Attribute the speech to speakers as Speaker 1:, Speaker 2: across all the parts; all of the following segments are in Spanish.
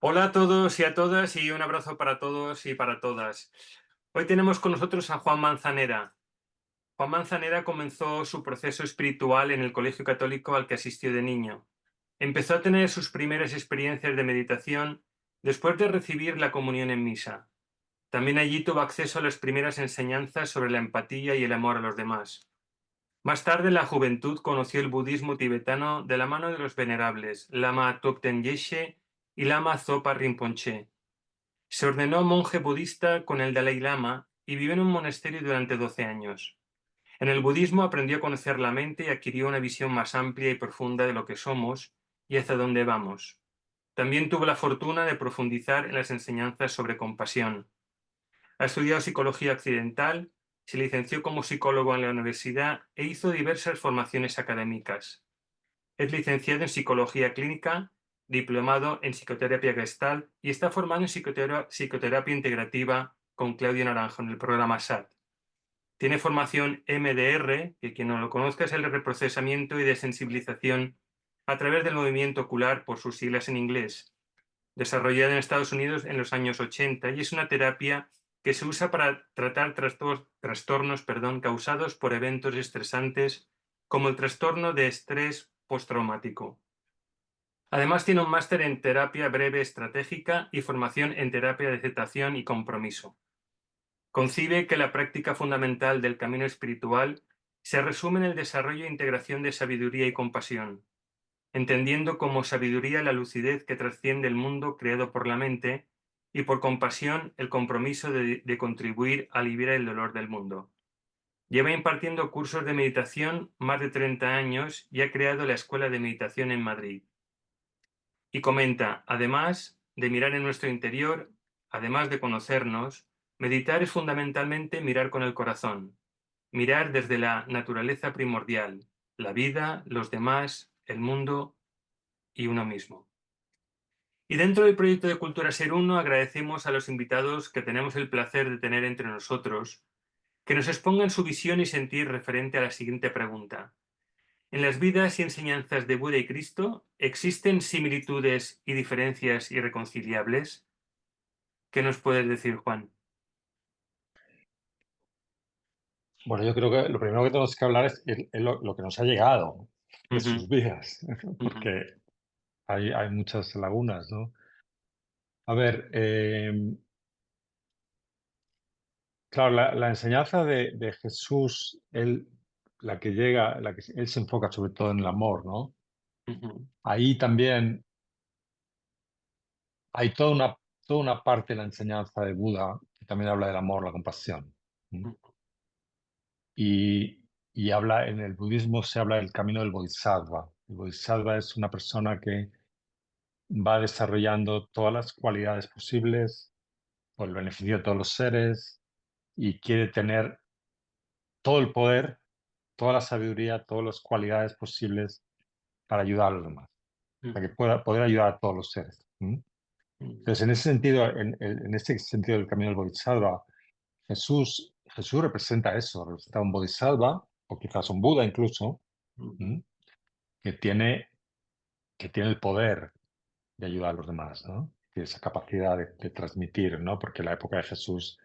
Speaker 1: Hola a todos y a todas y un abrazo para todos y para todas. Hoy tenemos con nosotros a Juan Manzanera. Juan Manzanera comenzó su proceso espiritual en el colegio católico al que asistió de niño. Empezó a tener sus primeras experiencias de meditación después de recibir la comunión en misa. También allí tuvo acceso a las primeras enseñanzas sobre la empatía y el amor a los demás. Más tarde, en la juventud conoció el budismo tibetano de la mano de los venerables Lama Thubten Geshe y Lama Zopa Rinpoche. Se ordenó monje budista con el Dalai Lama y vivió en un monasterio durante 12 años. En el budismo aprendió a conocer la mente y adquirió una visión más amplia y profunda de lo que somos y hacia dónde vamos. También tuvo la fortuna de profundizar en las enseñanzas sobre compasión. Ha estudiado psicología occidental, se licenció como psicólogo en la universidad e hizo diversas formaciones académicas. Es licenciado en psicología clínica, diplomado en psicoterapia Gestalt y está formado en psicoterapia integrativa con Claudio Naranjo en el programa SAT. Tiene formación MDR, que quien no lo conozca es el reprocesamiento y desensibilización a través del movimiento ocular por sus siglas en inglés, desarrollada en Estados Unidos en los años 80 y es una terapia que se usa para tratar trastornos causados por eventos estresantes como el trastorno de estrés postraumático. Además, tiene un máster en terapia breve estratégica y formación en terapia de aceptación y compromiso. Concibe que la práctica fundamental del camino espiritual se resume en el desarrollo e integración de sabiduría y compasión, entendiendo como sabiduría la lucidez que trasciende el mundo creado por la mente y por compasión el compromiso de contribuir a aliviar el dolor del mundo. Lleva impartiendo cursos de meditación más de 30 años y ha creado la Escuela de Meditación en Madrid. Y comenta, además de mirar en nuestro interior, además de conocernos, meditar es fundamentalmente mirar con el corazón, mirar desde la naturaleza primordial, la vida, los demás, el mundo y uno mismo. Y dentro del proyecto de Cultura Ser Uno agradecemos a los invitados que tenemos el placer de tener entre nosotros, que nos expongan su visión y sentir referente a la siguiente pregunta. En las vidas y enseñanzas de Buda y Cristo, ¿existen similitudes y diferencias irreconciliables? ¿Qué nos puedes decir, Juan?
Speaker 2: Bueno, yo creo que lo primero que tenemos que hablar es lo que nos ha llegado de
Speaker 1: Ujú,
Speaker 2: sus vidas,
Speaker 1: ujú,
Speaker 2: porque hay muchas lagunas, ¿no? A ver, claro, la enseñanza de Jesús, la que llega, él se enfoca sobre todo en el amor, ¿no?
Speaker 1: ujú,
Speaker 2: Ahí también hay toda una parte de la enseñanza de Buda que también habla del amor, la compasión. ¿Mm?
Speaker 1: ujú,
Speaker 2: Y habla, en el budismo se habla del camino del bodhisattva. El bodhisattva es una persona que va desarrollando todas las cualidades posibles por el beneficio de todos los seres y quiere tener todo el poder, toda la sabiduría, todas las cualidades posibles para ayudar a los demás, para que
Speaker 1: ujú,
Speaker 2: pueda poder ayudar a todos los seres.
Speaker 1: ujú,
Speaker 2: Entonces, en ese sentido, en este sentido del camino del Bodhisattva, Jesús representa eso, representa un Bodhisattva, o quizás un Buda incluso,
Speaker 1: ujú,
Speaker 2: ¿m? que tiene, que tiene el poder de ayudar a los demás, ¿no? Tiene esa capacidad de transmitir, ¿no? Porque en la época de Jesús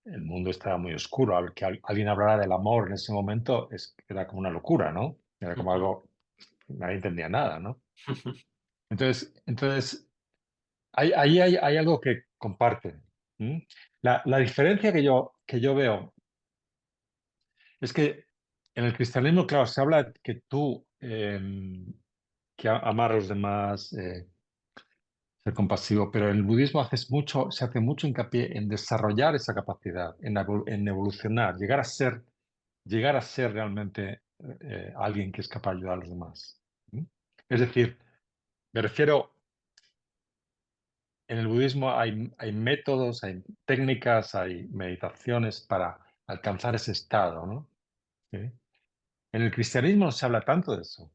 Speaker 2: el mundo estaba muy oscuro. Que alguien hablara del amor en ese momento era como una locura, ¿no? Era como
Speaker 1: ujú,
Speaker 2: algo, nadie entendía nada, ¿no? Entonces ahí hay algo que comparten. ¿M? La diferencia que yo veo es que en el cristianismo, claro, se habla que tú, que amar a los demás, ser compasivo, pero en el budismo se hace mucho hincapié en desarrollar esa capacidad, en evolucionar, llegar a ser realmente alguien que es capaz de ayudar a los demás. ¿Mm? Es decir, me refiero, en el budismo hay métodos, hay técnicas, hay meditaciones para alcanzar ese estado, ¿no? ¿Sí? En el cristianismo no se habla tanto de eso.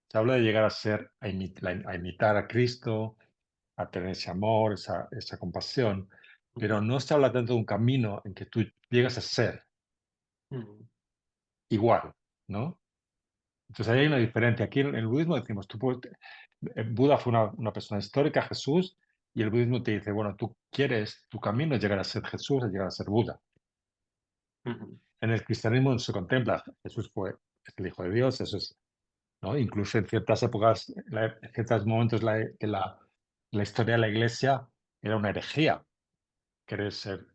Speaker 2: Se habla de llegar a ser, a imitar a Cristo, a tener ese amor, esa compasión, pero no se habla tanto de un camino en que tú llegas a ser
Speaker 1: ujú,
Speaker 2: igual, ¿no? Entonces ahí hay una diferencia. Aquí en el budismo decimos, Buda fue una persona histórica, Jesús, y el budismo te dice, bueno, tú quieres, tu camino es llegar a ser Jesús, es llegar a ser Buda.
Speaker 1: Ujú,
Speaker 2: En el cristianismo no se contempla, Jesús es el Hijo de Dios, eso es, ¿no? Incluso en ciertas épocas, en ciertos momentos de la historia de la Iglesia era una herejía querer ser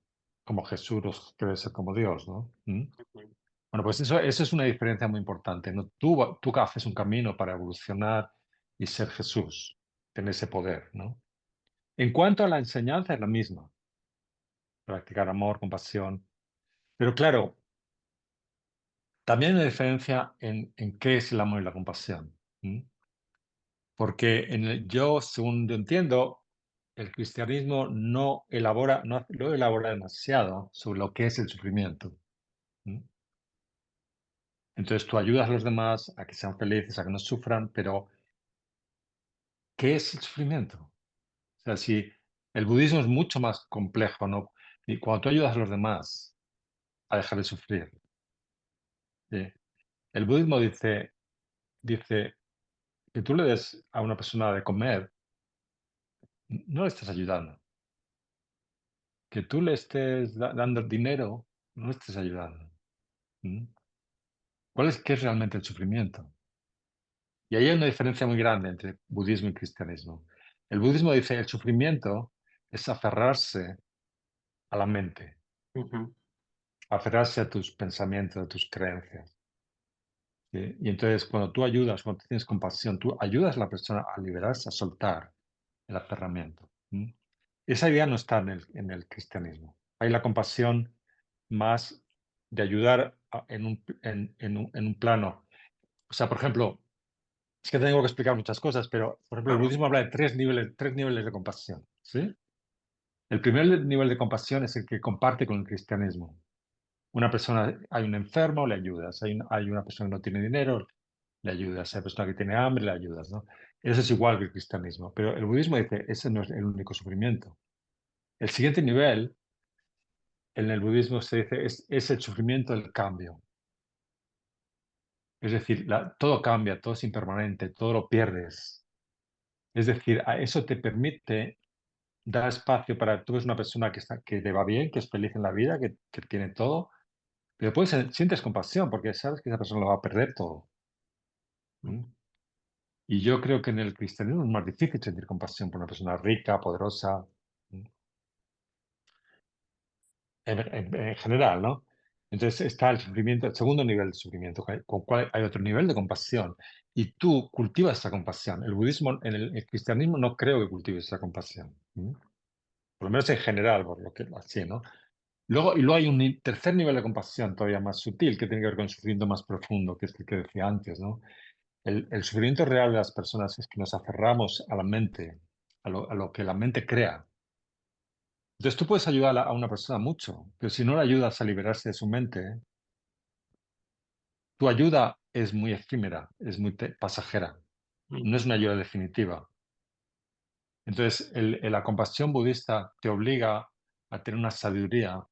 Speaker 2: como Jesús, querer ser como Dios, ¿no? ¿Mm?
Speaker 1: ujú,
Speaker 2: Bueno, pues eso es una diferencia muy importante, ¿no? Tú haces un camino para evolucionar y ser Jesús, tener ese poder, ¿no? En cuanto a la enseñanza, es la misma, practicar amor, compasión. Pero claro, también hay una diferencia en qué es el amor y la compasión. ¿M? Porque yo, según yo entiendo, el cristianismo no lo elabora demasiado sobre lo que es el sufrimiento. ¿M? Entonces tú ayudas a los demás a que sean felices, a que no sufran, pero ¿qué es el sufrimiento? O sea, si el budismo es mucho más complejo, ¿no? Y cuando tú ayudas a los demás a dejar de sufrir, ¿sí? El budismo dice que tú le des a una persona de comer, no le estás ayudando. Que tú le estés dando dinero, no le estés ayudando. ¿Mm? ¿Qué es realmente el sufrimiento? Y ahí hay una diferencia muy grande entre budismo y cristianismo. El budismo dice el sufrimiento es aferrarse a la mente,
Speaker 1: ujú,
Speaker 2: aferrarse a tus pensamientos, a tus creencias. ¿Sí? Y entonces cuando tú ayudas, cuando tienes compasión, tú ayudas a la persona a liberarse, a soltar el aferramiento. ¿Mm? Esa idea no está en el cristianismo. Hay la compasión más de ayudar en un plano. O sea, por ejemplo, es que tengo que explicar muchas cosas, pero, por ejemplo, el
Speaker 1: claro,
Speaker 2: budismo habla de tres niveles de compasión, ¿sí? El primer nivel de compasión es el que comparte con el cristianismo. Una persona, hay un enfermo, le ayudas. Hay una persona que no tiene dinero, le ayudas. Hay persona que tiene hambre, le ayudas, ¿no? Eso es igual que el cristianismo. Pero el budismo dice, ese no es el único sufrimiento. El siguiente nivel, en el budismo se dice, es el sufrimiento del cambio. Es decir, todo cambia, todo es impermanente, todo lo pierdes. Es decir, eso te permite dar espacio para, tú eres una persona que te va bien, que es feliz en la vida, que tiene todo, pero sientes compasión porque sabes que esa persona lo va a perder todo. ¿Mm? Y yo creo que en el cristianismo es más difícil sentir compasión por una persona rica, poderosa, ¿mm? En general, ¿no? Entonces está el sufrimiento, el segundo nivel de sufrimiento, con cual hay otro nivel de compasión. Y tú cultivas esa compasión. El budismo, en el cristianismo no creo que cultives esa compasión. ¿Mm? Por lo menos en general, por lo que así, ¿no? Y luego hay un tercer nivel de compasión todavía más sutil, que tiene que ver con el sufrimiento más profundo, que es el que decía antes, ¿no? El sufrimiento real de las personas es que nos aferramos a la mente, a lo que la mente crea. Entonces tú puedes ayudar a una persona mucho, pero si no le ayudas a liberarse de su mente, tu ayuda es muy efímera, es muy pasajera, no es
Speaker 1: ujú,
Speaker 2: una ayuda definitiva. Entonces la compasión budista te obliga a tener una sabiduría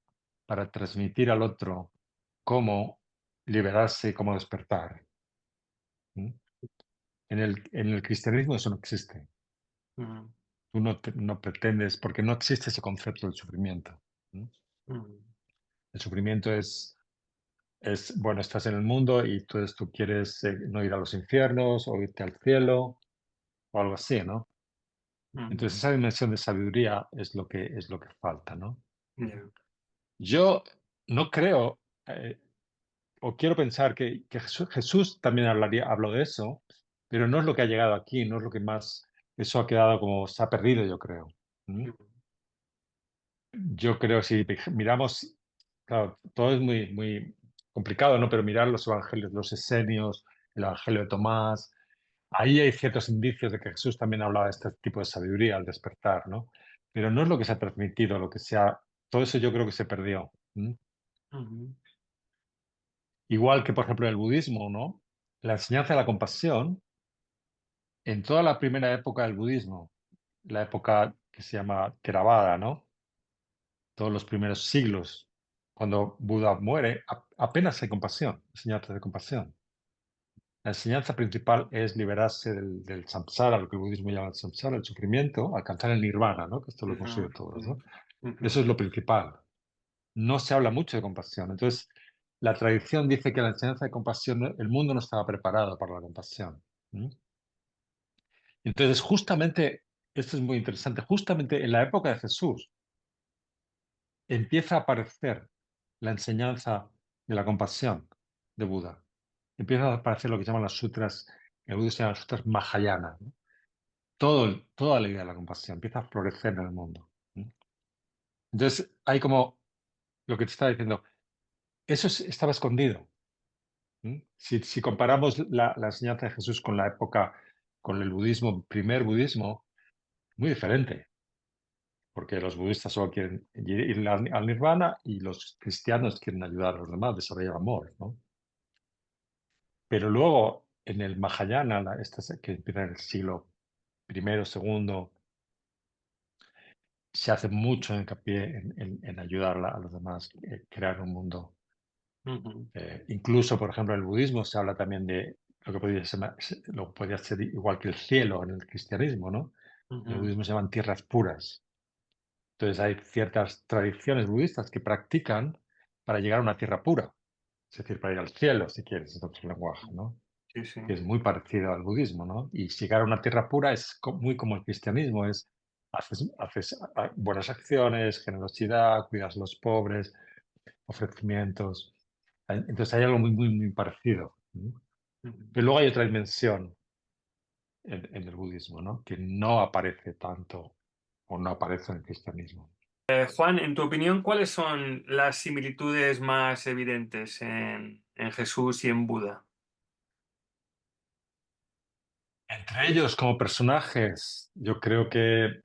Speaker 2: para transmitir al otro cómo liberarse y cómo despertar. ¿Mm? En el cristianismo eso no existe.
Speaker 1: ujú,
Speaker 2: Tú no pretendes, porque no existe ese concepto del sufrimiento. ¿Mm?
Speaker 1: ujú,
Speaker 2: El sufrimiento bueno, estás en el mundo y entonces tú quieres no ir a los infiernos o irte al cielo o algo así, ¿no?
Speaker 1: ujú,
Speaker 2: Entonces esa dimensión de sabiduría es lo que falta, ¿no?
Speaker 1: ya,
Speaker 2: Yo no creo, o quiero pensar que Jesús también habló de eso, pero no es lo que ha llegado aquí, no es lo que más, eso ha quedado como, se ha perdido, yo creo. ¿Mm?
Speaker 1: ujú,
Speaker 2: Yo creo, si miramos, claro, todo es muy, muy complicado, ¿no? Pero mirar los evangelios, los esenios, el evangelio de Tomás, ahí hay ciertos indicios de que Jesús también hablaba de este tipo de sabiduría al despertar, ¿no? Pero no es lo que se ha transmitido, todo eso yo creo que se perdió. ¿Mm?
Speaker 1: ujú,
Speaker 2: Igual que, por ejemplo, en el budismo, ¿no? La enseñanza de la compasión, en toda la primera época del budismo, la época que se llama Theravada, ¿no? Todos los primeros siglos, cuando Buda muere, apenas hay compasión, enseñanza de compasión. La enseñanza principal es liberarse del samsara, lo que el budismo llama el samsara, el sufrimiento, alcanzar el nirvana, ¿no? Que esto lo hemos
Speaker 1: Ujú,
Speaker 2: oído todos, ¿no?
Speaker 1: ujú,
Speaker 2: Eso es lo principal. No se habla mucho de compasión. Entonces, la tradición dice que la enseñanza de compasión, el mundo no estaba preparado para la compasión. ¿Mm? Entonces, justamente, esto es muy interesante, justamente en la época de Jesús empieza a aparecer la enseñanza de la compasión de Buda. Empieza a aparecer lo que llaman las sutras, en el budismo se llaman las sutras Mahayana, ¿no? Toda la idea de la compasión empieza a florecer en el mundo. ¿Mm? Entonces, hay como lo que te estaba diciendo, estaba escondido. ¿Mm? Si comparamos la enseñanza de Jesús con la época, con el budismo, primer budismo, muy diferente, porque los budistas solo quieren ir al nirvana y los cristianos quieren ayudar a los demás, desarrollar amor, ¿no? Pero luego, en el Mahayana, que empieza en el siglo primero, segundo, se hace mucho hincapié en ayudar a los demás, crear un mundo.
Speaker 1: ujú,
Speaker 2: Incluso, por ejemplo, en el budismo se habla también de lo que podría ser igual que el cielo en el cristianismo, ¿no? En el
Speaker 1: ujú,
Speaker 2: budismo se llaman tierras puras. Entonces hay ciertas tradiciones budistas que practican para llegar a una tierra pura, es decir, para ir al cielo, si quieres, en otro lenguaje, ¿no?
Speaker 1: sí, sí.
Speaker 2: Que es muy parecido al budismo, ¿no? Y llegar a una tierra pura es muy como el cristianismo, haces buenas acciones, generosidad, cuidas a los pobres, ofrecimientos. Entonces hay algo muy parecido. ¿No?
Speaker 1: Ujú.
Speaker 2: Pero luego hay otra dimensión en el budismo, ¿no? Que no aparece tanto o no aparece en el cristianismo.
Speaker 1: Juan, en tu opinión, ¿cuáles son las similitudes más evidentes en Jesús y en Buda?
Speaker 2: Entre ellos, como personajes, yo creo que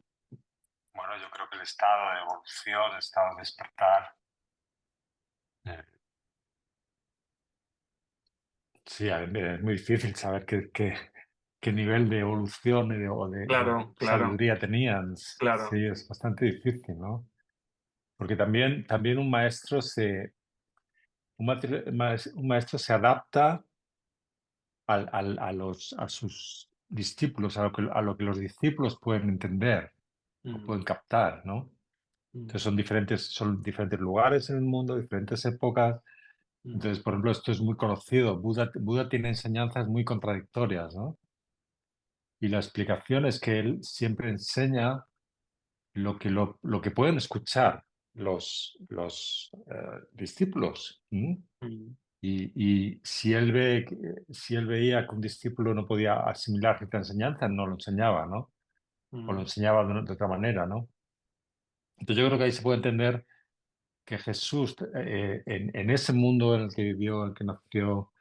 Speaker 2: el estado de evolución, el estado de despertar, eh, sí, es muy difícil saber qué nivel de evolución o de
Speaker 1: Claro, claro,
Speaker 2: sabiduría tenían.
Speaker 1: claro.
Speaker 2: Sí, es bastante difícil, ¿no? Porque también un maestro se adapta a sus discípulos, a lo que los discípulos pueden entender o
Speaker 1: Mm,
Speaker 2: pueden captar, ¿no?
Speaker 1: mm,
Speaker 2: Entonces son diferentes lugares en el mundo, diferentes épocas.
Speaker 1: mm,
Speaker 2: Entonces, por ejemplo, esto es muy conocido. Buda tiene enseñanzas muy contradictorias, ¿no? Y la explicación es que él siempre enseña lo que pueden escuchar los discípulos. ¿M?
Speaker 1: mm,
Speaker 2: Y si él veía que un discípulo no podía asimilar cierta enseñanza, no lo enseñaba, ¿no? O lo
Speaker 1: mm,
Speaker 2: enseñaba de otra manera, ¿no? Entonces yo creo que ahí se puede entender que Jesús, en ese mundo en el que vivió, en el que nació,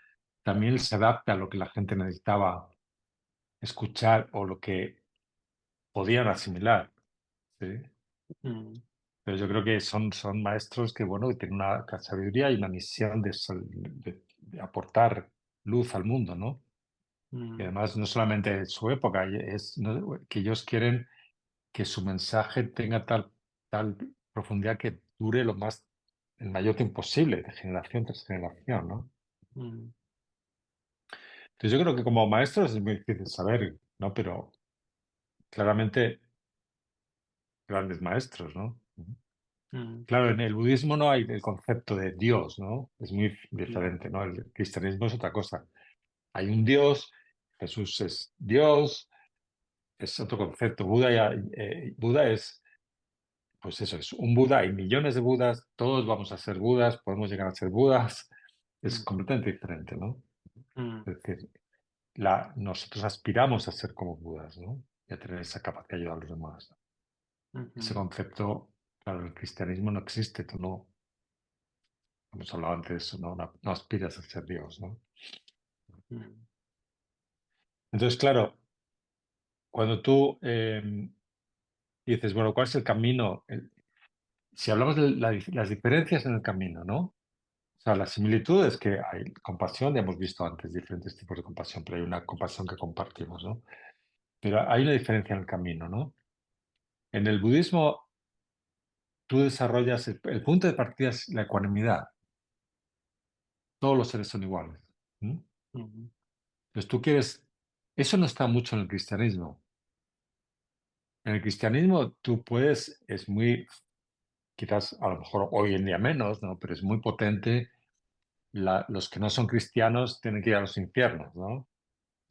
Speaker 2: también se adapta a lo que la gente necesitaba escuchar o lo que podían asimilar, ¿sí?
Speaker 1: mm,
Speaker 2: Pero yo creo que son maestros que, bueno, que tienen una sabiduría y una misión de aportar luz al mundo, ¿no? Y
Speaker 1: mm,
Speaker 2: además, no solamente en su época, ¿no? Que ellos quieren que su mensaje tenga tal profundidad que dure el mayor tiempo posible, de generación tras generación, ¿no?
Speaker 1: mm,
Speaker 2: Entonces yo creo que como maestros es muy difícil saber, ¿no? Pero claramente grandes maestros, ¿no?
Speaker 1: mm,
Speaker 2: Claro, en el budismo no hay el concepto de Dios, ¿no? Es muy
Speaker 1: mm,
Speaker 2: diferente, ¿no? El cristianismo es otra cosa. Hay un Dios, Jesús es Dios, es otro concepto. Buda es, pues eso, es un Buda, hay millones de Budas, todos vamos a ser Budas, podemos llegar a ser Budas, es
Speaker 1: mm,
Speaker 2: completamente diferente, ¿no?
Speaker 1: mm,
Speaker 2: Es decir, nosotros aspiramos a ser como Budas, ¿no? Y a tener esa capacidad de ayudar a los demás. Ese
Speaker 1: ujú,
Speaker 2: concepto, claro, en el cristianismo no existe, tú no, hemos hablado antes de eso, no aspiras a ser Dios, ¿no?
Speaker 1: mm,
Speaker 2: Entonces, claro, cuando tú dices, bueno, ¿cuál es el camino? Si hablamos de las diferencias en el camino, ¿no? O sea, las similitudes que hay, compasión, ya hemos visto antes diferentes tipos de compasión, pero hay una compasión que compartimos, ¿no? Pero hay una diferencia en el camino, ¿no? En el budismo, tú desarrollas, el punto de partida es la ecuanimidad. Todos los seres son iguales. ¿M?
Speaker 1: ujú,
Speaker 2: Entonces tú quieres, eso no está mucho en el cristianismo. En el cristianismo tú puedes, es muy, quizás a lo mejor hoy en día menos, ¿no? Pero es muy potente. Los que no son cristianos tienen que ir a los infiernos, ¿no?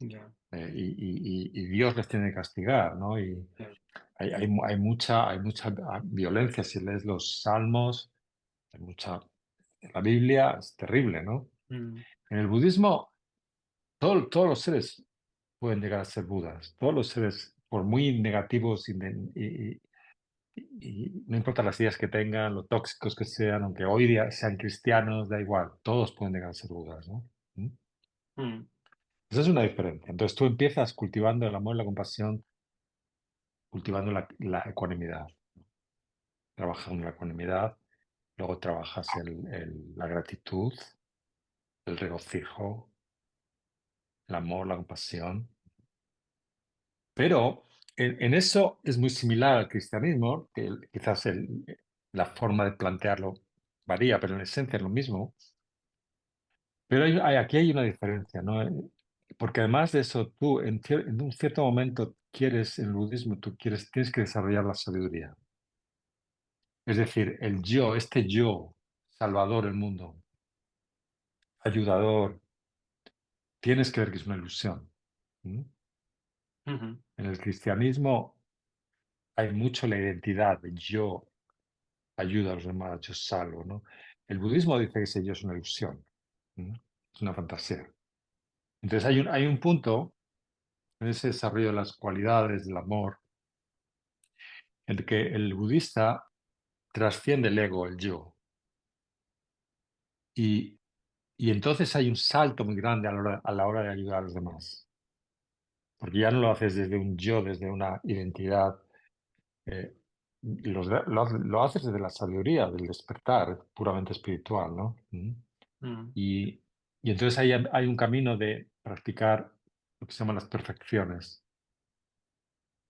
Speaker 1: Ya,
Speaker 2: Y Dios les tiene que castigar, ¿no? Y
Speaker 1: ya.
Speaker 2: hay mucha violencia. Si lees los salmos, hay mucha. La Biblia es terrible, ¿no?
Speaker 1: Mm,
Speaker 2: En el budismo, todos los seres pueden llegar a ser Budas. Todos los seres, por muy negativos y no importa las ideas que tengan, lo tóxicos que sean, aunque hoy día sean cristianos, da igual, todos pueden llegar a ser Budas, ¿no? ¿Mm?
Speaker 1: mm,
Speaker 2: Esa es una diferencia. Entonces tú empiezas cultivando el amor y la compasión, cultivando la ecuanimidad, trabajando la ecuanimidad, luego trabajas la gratitud, el regocijo, el amor, la compasión. Pero en eso es muy similar al cristianismo, que quizás la forma de plantearlo varía, pero en esencia es lo mismo. Pero aquí hay una diferencia, ¿no? Porque además de eso, tú en un cierto momento quieres, en el budismo, tienes que desarrollar la sabiduría. Es decir, este yo, salvador del mundo, ayudador, tienes que ver que es una ilusión. ¿Mm?
Speaker 1: ujú,
Speaker 2: En el cristianismo hay mucho la identidad de yo ayuda a los demás, yo salvo, ¿no? El budismo dice que ese yo es una ilusión, ¿no? Es una fantasía. Entonces hay un punto en ese desarrollo de las cualidades del amor en el que el budista trasciende el ego, el yo, y, y entonces hay un salto muy grande a la hora de ayudar a los demás, porque ya no lo haces desde un yo, desde una identidad, eh, lo haces desde la sabiduría, del despertar puramente espiritual, ¿no?
Speaker 1: mm,
Speaker 2: Y, y entonces hay un camino de practicar lo que se llaman las perfecciones.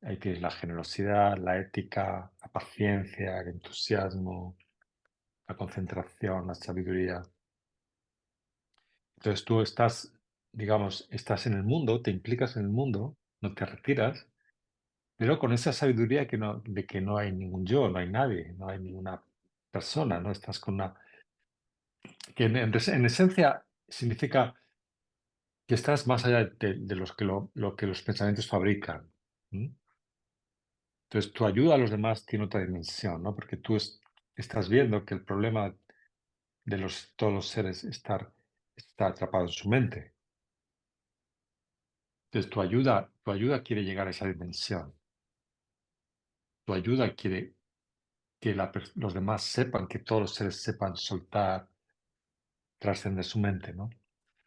Speaker 2: Hay que la generosidad, la ética, la paciencia, el entusiasmo, la concentración, la sabiduría. Entonces tú estás en el mundo, te implicas en el mundo, no te retiras, pero con esa sabiduría de que no hay ningún yo, no hay nadie, no hay ninguna persona, ¿no? Estás con una. Que en esencia significa que estás más allá de lo que los pensamientos fabrican. ¿Mm? Entonces, tu ayuda a los demás tiene otra dimensión, ¿no? Porque tú estás viendo que el problema de todos los seres está atrapado en su mente. Entonces, tu ayuda quiere llegar a esa dimensión. Tu ayuda quiere que los demás sepan, que todos los seres sepan soltar, trascender su mente, ¿no?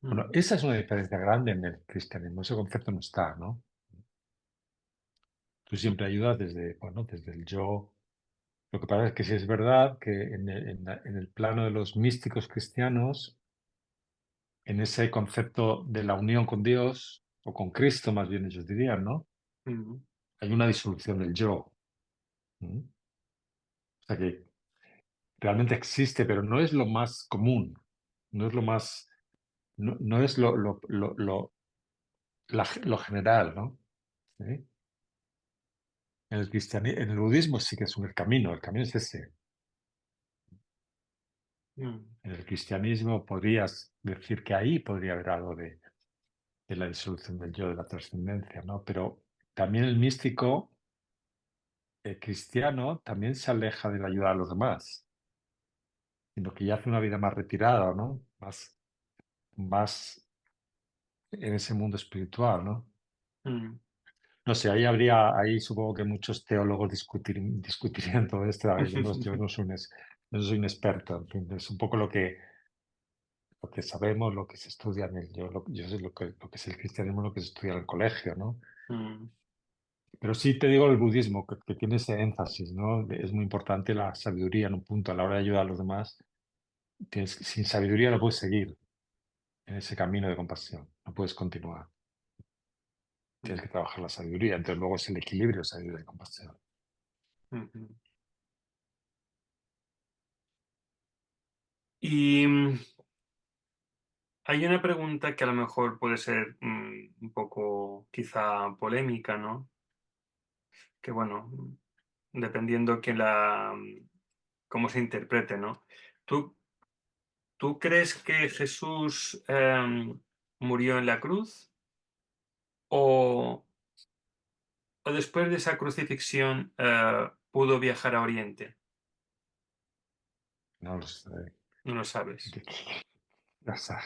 Speaker 2: Bueno,
Speaker 1: mm,
Speaker 2: esa es una diferencia grande en el cristianismo. Ese concepto no está, ¿no? Tú
Speaker 1: mm,
Speaker 2: siempre ayudas desde el yo. Lo que pasa es que sí es verdad que en el plano de los místicos cristianos, en ese concepto de la unión con Dios, o con Cristo más bien ellos dirían, ¿no?
Speaker 1: mm,
Speaker 2: Hay una disolución del yo. ¿Mm? O sea que realmente existe, pero no es lo más común, no es lo más, no es lo general, ¿no? ¿Sí? En el budismo sí que es el camino es ese.
Speaker 1: mm,
Speaker 2: En el cristianismo podrías decir que ahí podría haber algo de la disolución del yo, de la trascendencia, ¿no? Pero también el místico cristiano también se aleja de la ayuda a los demás, sino que ya hace una vida más retirada, ¿no? Más en ese mundo espiritual, ¿no?
Speaker 1: mm.
Speaker 2: No sé, ahí supongo que muchos teólogos discutirían todo esto. A ver, yo no soy un experto, en fin, es un poco lo que sabemos, lo que se estudia yo sé lo que es el cristianismo, lo que se estudia en el colegio, ¿no?
Speaker 1: Mm,
Speaker 2: Pero sí te digo el budismo, que tiene ese énfasis, ¿no? Es muy importante la sabiduría en un punto a la hora de ayudar a los demás. Sin sabiduría no puedes seguir en ese camino de compasión, no puedes continuar. Tienes
Speaker 1: mm,
Speaker 2: que trabajar la sabiduría, entonces luego es el equilibrio de sabiduría y compasión.
Speaker 1: ujú. Y hay una pregunta que a lo mejor puede ser, un poco quizá polémica, ¿no? Que bueno, dependiendo que cómo se interprete, ¿no? ¿Tú tú crees que Jesús, murió en la cruz o después de esa crucifixión, pudo viajar a Oriente?
Speaker 2: No lo sé.
Speaker 1: No lo sabes.
Speaker 2: O sea,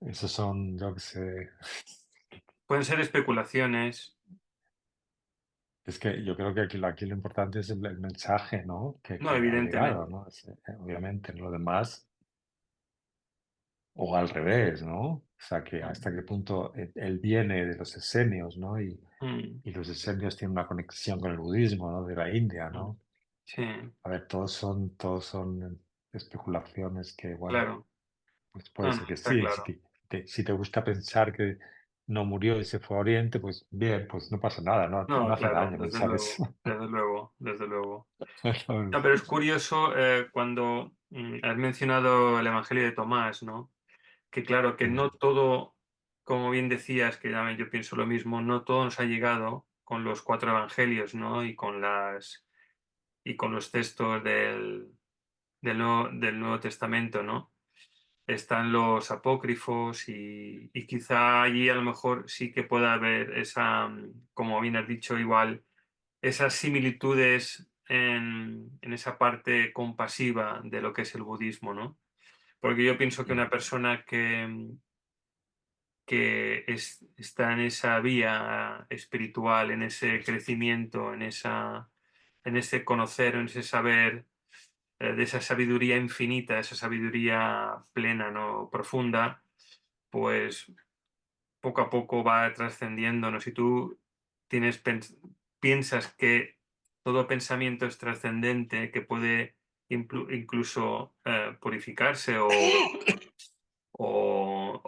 Speaker 2: esos son, yo qué sé.
Speaker 1: Pueden ser especulaciones.
Speaker 2: Es que yo creo que aquí lo importante es el mensaje, ¿no?
Speaker 1: No,
Speaker 2: Que ha
Speaker 1: evidentemente.
Speaker 2: llegado, ¿no? Obviamente, lo demás, o al revés, ¿no? O sea, que hasta qué punto él viene de los esenios, ¿no?
Speaker 1: Mm,
Speaker 2: Y los esenios tienen una conexión con el budismo, ¿no? De la India,
Speaker 1: mm.
Speaker 2: ¿no?
Speaker 1: Sí,
Speaker 2: A ver, todos son especulaciones que, bueno,
Speaker 1: claro.
Speaker 2: pues puede
Speaker 1: No, no,
Speaker 2: ser que
Speaker 1: está
Speaker 2: sí. Si
Speaker 1: claro.
Speaker 2: si te gusta pensar que no murió y se fue a Oriente, pues bien, pues no pasa nada, no,
Speaker 1: No,
Speaker 2: no hace
Speaker 1: claro,
Speaker 2: daño, ¿no
Speaker 1: desde
Speaker 2: sabes?
Speaker 1: luego, desde luego, desde luego. No,
Speaker 2: ¿Sabes?
Speaker 1: pero es curioso, cuando, has mencionado el Evangelio de Tomás, ¿no? Que claro, que
Speaker 2: Mm,
Speaker 1: no todo, como bien decías, que también yo pienso lo mismo, no todo nos ha llegado con los 4 evangelios, ¿no? Y con los textos del Nuevo Testamento, ¿no? Están los apócrifos y quizá allí a lo mejor sí que pueda haber esa, como bien has dicho, igual esas similitudes en esa parte compasiva de lo que es el budismo, ¿no? Porque yo pienso que
Speaker 2: mm,
Speaker 1: una persona que está en esa vía espiritual, en ese crecimiento, en ese conocer, en ese saber, de esa sabiduría infinita, esa sabiduría plena, ¿no? Profunda, pues poco a poco va trascendiendo, ¿no? Si tú tienes piensas que todo pensamiento es trascendente, que puede incluso purificarse o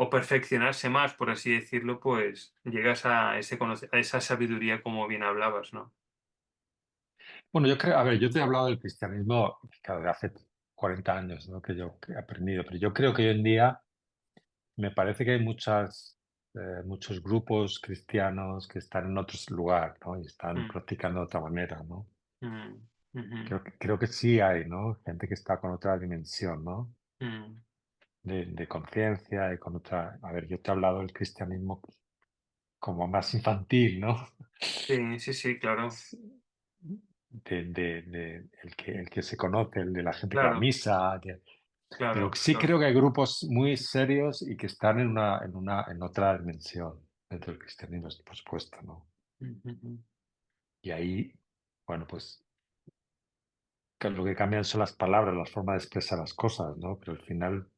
Speaker 1: perfeccionarse más, por así decirlo, pues llegas a a esa sabiduría como bien hablabas, ¿no?
Speaker 2: Bueno, yo creo, a ver, yo te he hablado del cristianismo claro, de hace 40 años, ¿no? Que he aprendido, pero yo creo que hoy en día me parece que hay muchos grupos cristianos que están en otro lugar, ¿no? Y están
Speaker 1: Mm,
Speaker 2: practicando de otra manera, ¿no?
Speaker 1: mm, ujú,
Speaker 2: Creo que sí hay, ¿no? Gente que está con otra dimensión, ¿no?
Speaker 1: mm.
Speaker 2: De conciencia y con otra... A ver, yo te he hablado del cristianismo como más infantil, ¿no?
Speaker 1: Sí, sí, sí, claro,
Speaker 2: El que se conoce, el de la gente que va a
Speaker 1: claro,
Speaker 2: misa, pero
Speaker 1: claro,
Speaker 2: sí
Speaker 1: claro.
Speaker 2: creo que hay grupos muy serios y que están en otra dimensión dentro del cristianismo, por supuesto, ¿no?
Speaker 1: Ujú, ujú.
Speaker 2: Y ahí, bueno, pues lo que cambian son las palabras, la forma de expresar las cosas, ¿no? Pero al final,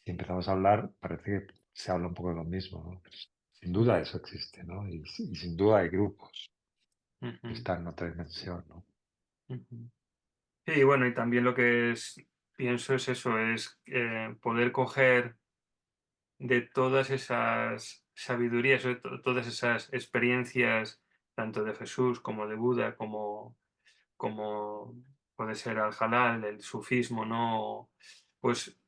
Speaker 2: si empezamos a hablar, parece que se habla un poco de lo mismo, ¿no? Pero sin duda eso existe, ¿no? Y sin duda hay grupos que
Speaker 1: Ujú,
Speaker 2: están en otra dimensión, ¿no?
Speaker 1: ujú. Sí, bueno, y también lo que pienso es eso, es poder coger de todas esas sabidurías, todas esas experiencias, tanto de Jesús como de Buda, como puede ser Al-Halal, el sufismo, ¿no? Pues,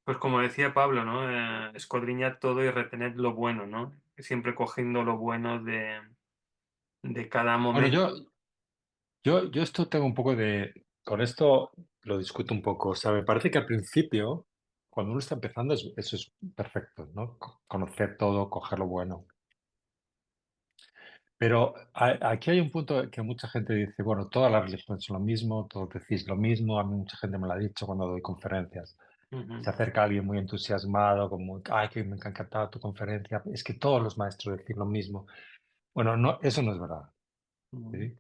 Speaker 1: pues como decía Pablo, ¿no? Escudriñad todo y retened lo bueno, ¿no? Siempre cogiendo lo bueno de cada
Speaker 2: Bueno,
Speaker 1: momento.
Speaker 2: yo esto tengo un poco de... Con esto lo discuto un poco. O sea, me parece que al principio, cuando uno está empezando, eso es perfecto, ¿no? Conocer todo, coger lo bueno. Pero aquí hay un punto que mucha gente dice, bueno, todas las religiones son lo mismo, todos decís lo mismo. A mí mucha gente me lo ha dicho cuando doy conferencias. Se
Speaker 1: Ujú,
Speaker 2: acerca alguien muy entusiasmado, como, ay, que me ha encantado tu conferencia. Es que todos los maestros decís lo mismo. Bueno, no, eso no es verdad,
Speaker 1: ujú,
Speaker 2: ¿sí?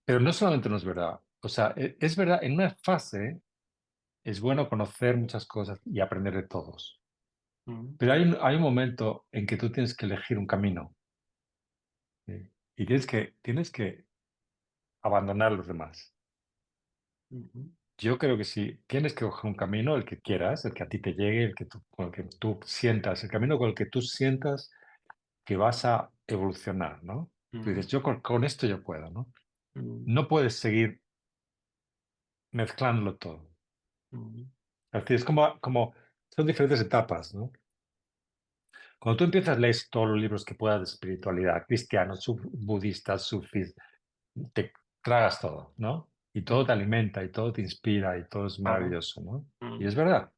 Speaker 2: Pero no solamente no es verdad. O sea, es verdad, en una fase es bueno conocer muchas cosas y aprender de todos.
Speaker 1: ujú,
Speaker 2: Pero hay un momento en que tú tienes que elegir un camino, ¿sí? Y tienes que abandonar los demás.
Speaker 1: ujú,
Speaker 2: Yo creo que sí, tienes que coger un camino, el que quieras, el que a ti te llegue, con el que tú sientas, el camino con el que tú sientas que vas a evolucionar, ¿no? Tú
Speaker 1: ujú,
Speaker 2: dices, yo con esto yo puedo, ¿no?
Speaker 1: ujú,
Speaker 2: No puedes seguir mezclándolo todo.
Speaker 1: ujú,
Speaker 2: Es decir, es como son diferentes etapas, ¿no? Cuando tú empiezas, lees todos los libros que puedas de espiritualidad, cristianos, budistas, sufis, te tragas todo, ¿no? Y todo te
Speaker 1: Ujú,
Speaker 2: alimenta, y todo te inspira, y todo es
Speaker 1: claro.
Speaker 2: maravilloso, ¿no? Y
Speaker 1: Mm,
Speaker 2: es verdad.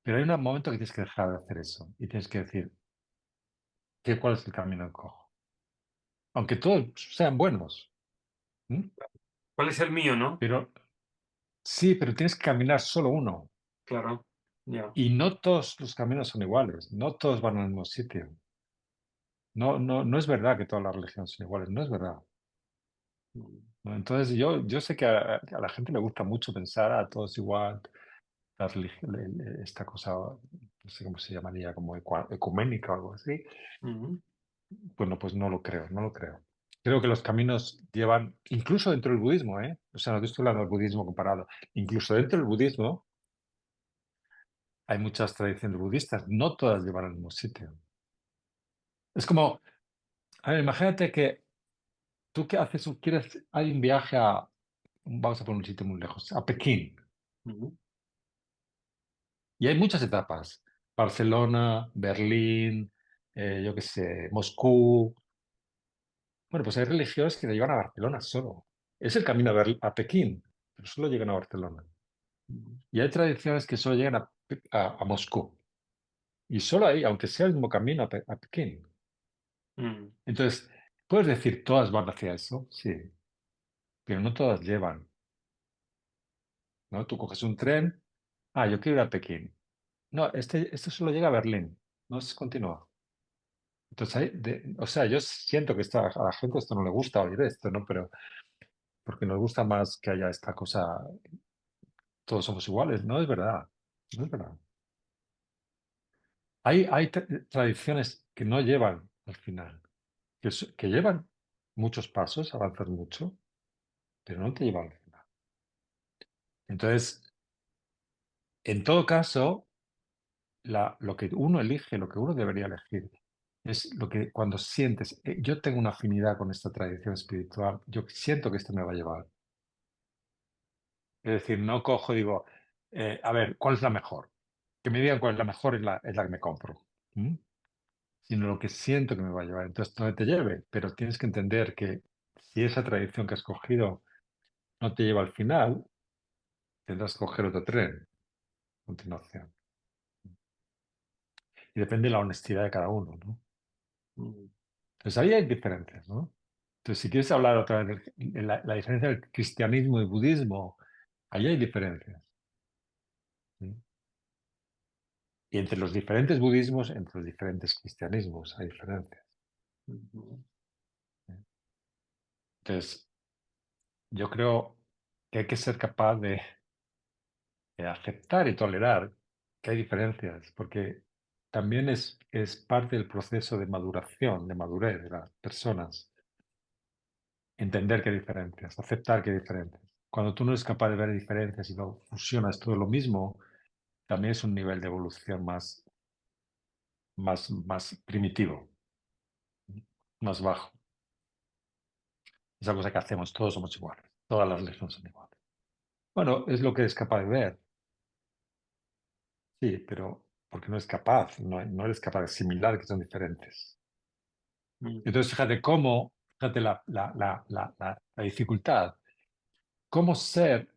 Speaker 2: Pero hay un momento que tienes que dejar de hacer eso y tienes que decir, ¿cuál es el camino que cojo? Aunque todos sean buenos, ¿m?
Speaker 1: ¿Cuál es el mío, no?
Speaker 2: Pero sí, pero tienes que caminar solo uno.
Speaker 1: Claro, ya.
Speaker 2: Y no todos los caminos son iguales, no todos van al mismo sitio. No, no, no es verdad que todas las religiones son iguales, no es verdad.
Speaker 1: Mm,
Speaker 2: ¿No? Entonces yo sé que a la gente le gusta mucho pensar a todos igual, esta cosa, no sé cómo se llamaría, como ecuménica o algo así.
Speaker 1: ujú,
Speaker 2: Bueno, pues no lo creo, no lo creo. Creo que los caminos llevan, incluso dentro del budismo, ¿eh? O sea, no te estoy hablando del budismo comparado, incluso dentro del budismo hay muchas tradiciones budistas, no todas llevan al mismo sitio. Es como, a ver, imagínate que tú que haces, quieres, hay un viaje a, vamos a poner un sitio muy lejos, a Pekín,
Speaker 1: ujú,
Speaker 2: y hay muchas etapas, Barcelona, Berlín, yo qué sé, Moscú. Bueno, pues hay religiones que te llevan a Barcelona solo. Es el camino a Pekín, pero solo llegan a Barcelona.
Speaker 1: ujú,
Speaker 2: Y hay tradiciones que solo llegan a Moscú. Y solo ahí, aunque sea el mismo camino a Pekín.
Speaker 1: mm,
Speaker 2: Entonces, puedes decir, todas van hacia eso, sí, pero no todas llevan, ¿no? Tú coges un tren, yo quiero ir a Pekín. No, este solo llega a Berlín, no continúa. Entonces, o sea, yo siento que a la gente esto no le gusta oír esto, ¿no? Pero porque nos gusta más que haya esta cosa, todos somos iguales, no es verdad, no es verdad. Hay tradiciones que no llevan al final, que llevan muchos pasos, avanzas mucho, pero no te llevan al final. Entonces, en todo caso, lo que uno elige, lo que uno debería elegir, es lo que cuando sientes, yo tengo una afinidad con esta tradición espiritual, yo siento que esto me va a llevar. Es decir, no cojo y digo, a ver, ¿cuál es la mejor? Que me digan cuál es la mejor es la que me compro. ¿M? Sino lo que siento que me va a llevar. Entonces, donde te lleve, pero tienes que entender que si esa tradición que has cogido no te lleva al final, tendrás que coger otro tren a continuación. Y depende de la honestidad de cada uno, ¿no?
Speaker 1: mm.
Speaker 2: Entonces, ahí hay diferencias, ¿no? Entonces, si quieres hablar otra vez de la diferencia del cristianismo y budismo, ahí hay diferencias. ¿Sí? Y entre los diferentes budismos, entre los diferentes cristianismos, hay diferencias.
Speaker 1: Ujú,
Speaker 2: ¿Sí? Entonces, yo creo que hay que ser capaz de aceptar y tolerar que hay diferencias, porque también es parte del proceso de maduración, de madurez de las personas. Entender que hay diferencias, aceptar que hay diferencias. Cuando tú no eres capaz de ver diferencias y lo fusionas todo lo mismo, también es un nivel de evolución más primitivo, más bajo. Esa cosa que hacemos, todos somos iguales, todas las religiones son iguales. Bueno, es lo que es capaz de ver, sí, pero porque no es capaz, no eres capaz de asimilar que son diferentes.
Speaker 1: mm.
Speaker 2: Entonces, fíjate la dificultad, cómo ser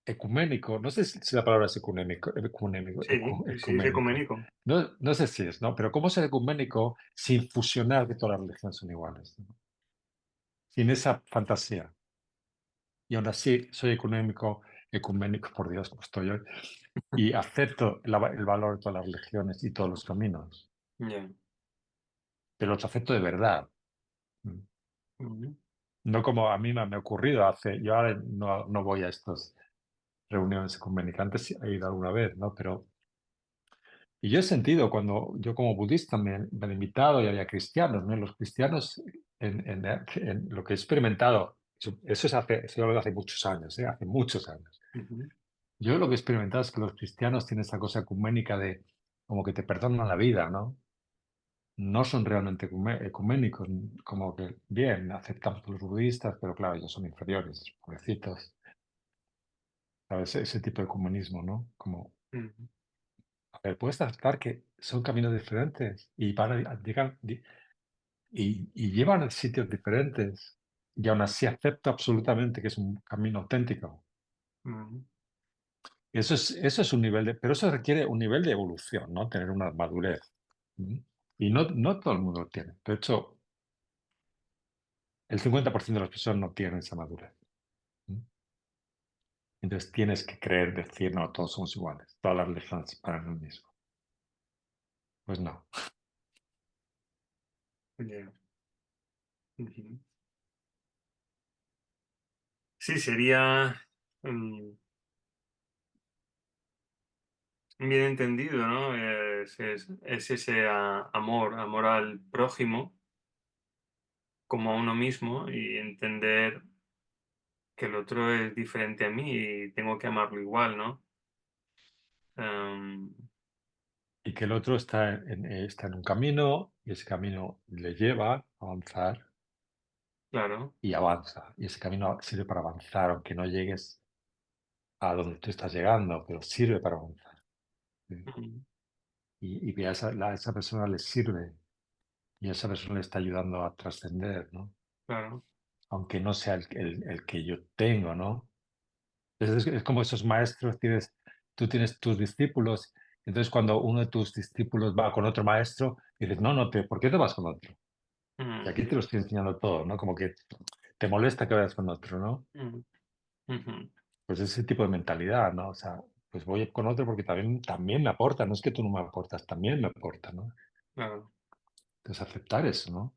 Speaker 2: ecuménico, no sé si la palabra es
Speaker 1: Sí, sí, sí, es
Speaker 2: ecuménico,
Speaker 1: ecuménico.
Speaker 2: no sé si es, ¿no? Pero cómo ser ecuménico sin fusionar que todas las religiones son iguales, ¿no? Sin esa fantasía. Y aún así, soy ecuménico, por Dios, como estoy hoy, y acepto el valor de todas las religiones y todos los caminos,
Speaker 1: Ya.
Speaker 2: pero los acepto de verdad.
Speaker 1: Ujú,
Speaker 2: No como a mí me ha ocurrido yo ahora no voy a estas reuniones ecuménicas, antes sí he ido alguna vez, ¿no? Y yo he sentido cuando yo como budista me han invitado y había cristianos, ¿no? Los cristianos, en lo que he experimentado, eso lo hace muchos años, ¿eh? Hace muchos años.
Speaker 1: ujú,
Speaker 2: Yo lo que he experimentado es que los cristianos tienen esa cosa ecuménica de como que te perdonan la vida, ¿no? No son realmente ecuménicos, como que bien, aceptamos a los budistas, pero claro, ellos son inferiores, pobrecitos. ¿Sabes? Ese tipo de comunismo, ¿no? Como
Speaker 1: mm,
Speaker 2: A ver, puedes aceptar que son caminos diferentes y llegan y llevan a sitios diferentes, y aún así acepto absolutamente que es un camino auténtico.
Speaker 1: mm,
Speaker 2: Eso es un nivel pero eso requiere un nivel de evolución, ¿no? Tener una madurez. ¿Mm? Y no todo el mundo lo tiene. De hecho, el 50% de las personas no tienen esa madurez. ¿Mm? Entonces tienes que creer, decir, no, todos somos iguales, todas las religiones para lo mismo. Pues no.
Speaker 1: ya, ujú. Sí, sería, mm, bien entendido, ¿no? Es ese amor al prójimo como a uno mismo y entender que el otro es diferente a mí y tengo que amarlo igual, ¿no? Am,
Speaker 2: Y que el otro está en un camino y ese camino le lleva a avanzar
Speaker 1: claro,
Speaker 2: y avanza. Y ese camino sirve para avanzar, aunque no llegues a donde tú estás llegando, pero sirve para avanzar. ¿Sí?
Speaker 1: mm,
Speaker 2: Y que a esa persona le sirve y a esa persona le está ayudando a trascender, ¿no?
Speaker 1: claro,
Speaker 2: Aunque no sea el que yo tengo, ¿no? Es como esos maestros, tú tienes tus discípulos, entonces cuando uno de tus discípulos va con otro maestro, dices, no, no, ¿por qué te vas con otro? Y
Speaker 1: mm,
Speaker 2: aquí te lo estoy enseñando todo, ¿no? Como que te molesta que vayas con otro, ¿no?
Speaker 1: mm, ujú,
Speaker 2: Pues ese tipo de mentalidad, ¿no? O sea, pues voy con otro porque también me aporta, no es que tú no me aportas, también me aporta, ¿no?
Speaker 1: claro,
Speaker 2: Entonces aceptar eso, ¿no?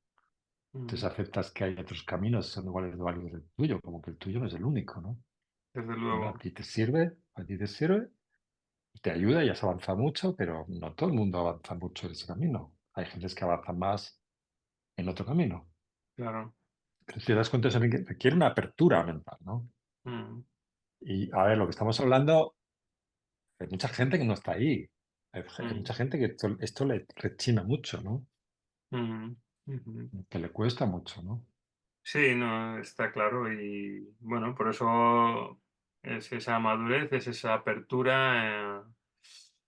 Speaker 2: Entonces
Speaker 1: mm,
Speaker 2: aceptas que hay otros caminos que son iguales de válidos del tuyo, como que el tuyo no es el único, ¿no?
Speaker 1: desde
Speaker 2: Bueno,
Speaker 1: luego,
Speaker 2: a ti te sirve, te ayuda y has avanzado mucho, pero no todo el mundo avanza mucho en ese camino. Hay gente que avanza más en otro camino.
Speaker 1: claro,
Speaker 2: Pero te das cuenta, eso requiere una apertura mental, ¿no?
Speaker 1: mm,
Speaker 2: Y a ver, lo que estamos hablando, hay mucha gente que no está ahí. Hay
Speaker 1: mm,
Speaker 2: mucha gente que esto le rechina mucho, ¿no?
Speaker 1: mm, ujú.
Speaker 2: Que le cuesta mucho, ¿no?
Speaker 1: Sí, no, está claro y bueno, por eso es esa madurez, es esa apertura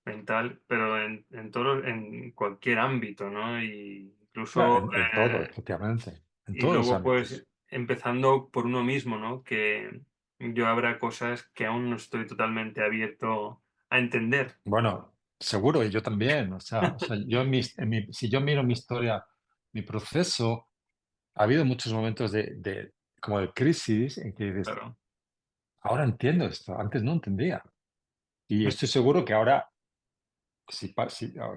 Speaker 1: mental, pero en cualquier ámbito, ¿no? Y incluso,
Speaker 2: En todo, efectivamente, en
Speaker 1: y
Speaker 2: todos los
Speaker 1: luego pues
Speaker 2: ámbitos.
Speaker 1: empezando por uno mismo, ¿no? Que yo habrá cosas que aún no estoy totalmente abierto a entender.
Speaker 2: Bueno, seguro, y yo también. O sea, yo si yo miro mi historia, mi proceso, ha habido muchos momentos como de crisis en que dices,
Speaker 1: Claro,
Speaker 2: ahora entiendo esto, antes no entendía. Y estoy seguro que ahora,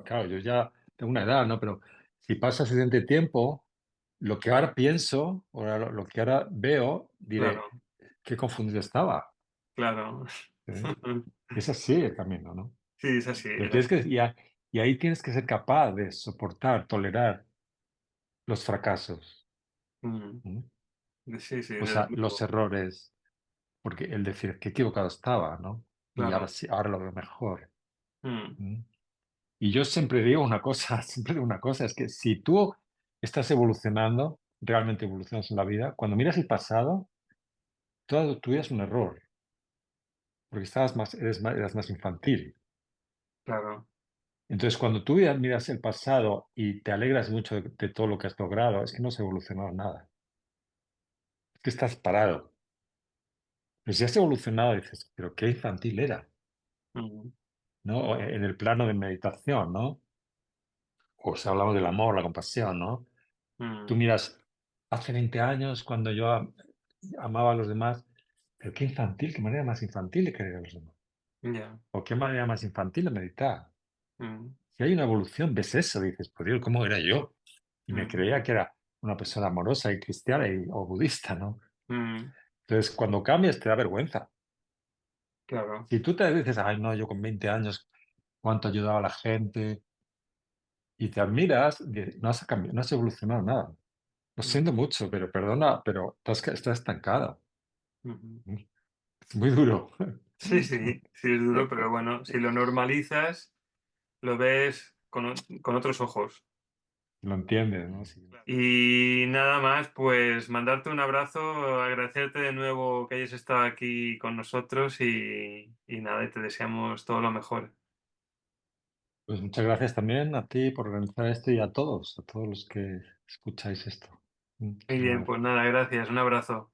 Speaker 2: claro, yo ya tengo una edad, ¿no? Pero si pasa suficiente tiempo, lo que ahora pienso, o lo que ahora veo, diré,
Speaker 1: claro,
Speaker 2: qué confundido estaba.
Speaker 1: claro.
Speaker 2: ¿Eh? Es así el camino, ¿no?
Speaker 1: Sí, es así,
Speaker 2: Pero
Speaker 1: es así.
Speaker 2: y ahí tienes que ser capaz de soportar, tolerar los fracasos,
Speaker 1: Mm,
Speaker 2: ¿no?
Speaker 1: sí, sí,
Speaker 2: O
Speaker 1: desde
Speaker 2: sea, los
Speaker 1: luego.
Speaker 2: errores, porque el decir qué equivocado estaba, ¿no? Y ahora
Speaker 1: Claro.
Speaker 2: sí, ahora lo veo mejor.
Speaker 1: Mm,
Speaker 2: ¿Mm? Y yo siempre digo una cosa, siempre digo una cosa, es que si tú estás evolucionando, realmente evolucionas en la vida, cuando miras el pasado, toda tu vida es un error, porque eras más infantil.
Speaker 1: claro.
Speaker 2: Entonces, cuando tú miras el pasado y te alegras mucho de todo lo que has logrado, es que no has evolucionado nada, es que estás parado. Pero si has evolucionado, dices, pero qué infantil era,
Speaker 1: Mm,
Speaker 2: ¿no? En el plano de meditación, ¿no? O sea, hablamos del amor, la compasión, ¿no? Tú
Speaker 1: mm,
Speaker 2: miras, hace 20 años, cuando yo amaba a los demás, pero qué infantil, qué manera más infantil de querer a los demás.
Speaker 1: ya.
Speaker 2: O qué manera más infantil de meditar.
Speaker 1: Mm,
Speaker 2: Si hay una evolución, ves eso, dices, por Dios, ¿cómo era yo? Y me
Speaker 1: mm,
Speaker 2: creía que era una persona amorosa y cristiana o budista, ¿no?
Speaker 1: mm,
Speaker 2: Entonces, cuando cambias, te da vergüenza.
Speaker 1: claro.
Speaker 2: Si tú te dices, ay, no, yo con 20 años, cuánto ayudaba a la gente, y te admiras, no has cambiado, no has evolucionado nada. Lo
Speaker 1: Mm,
Speaker 2: siento mucho, pero perdona, pero estás estancada.
Speaker 1: ujú.
Speaker 2: Es muy duro.
Speaker 1: Sí, sí, sí es duro, pero bueno, si lo normalizas, lo ves con otros ojos.
Speaker 2: lo entiendes, ¿no? Sí.
Speaker 1: Y nada más, pues mandarte un abrazo, agradecerte de nuevo que hayas estado aquí con nosotros y nada, y te deseamos todo lo mejor.
Speaker 2: Pues muchas gracias también a ti por organizar esto y a todos los que escucháis esto.
Speaker 1: Muy bien,
Speaker 2: Fenomenal.
Speaker 1: pues nada, gracias, un abrazo.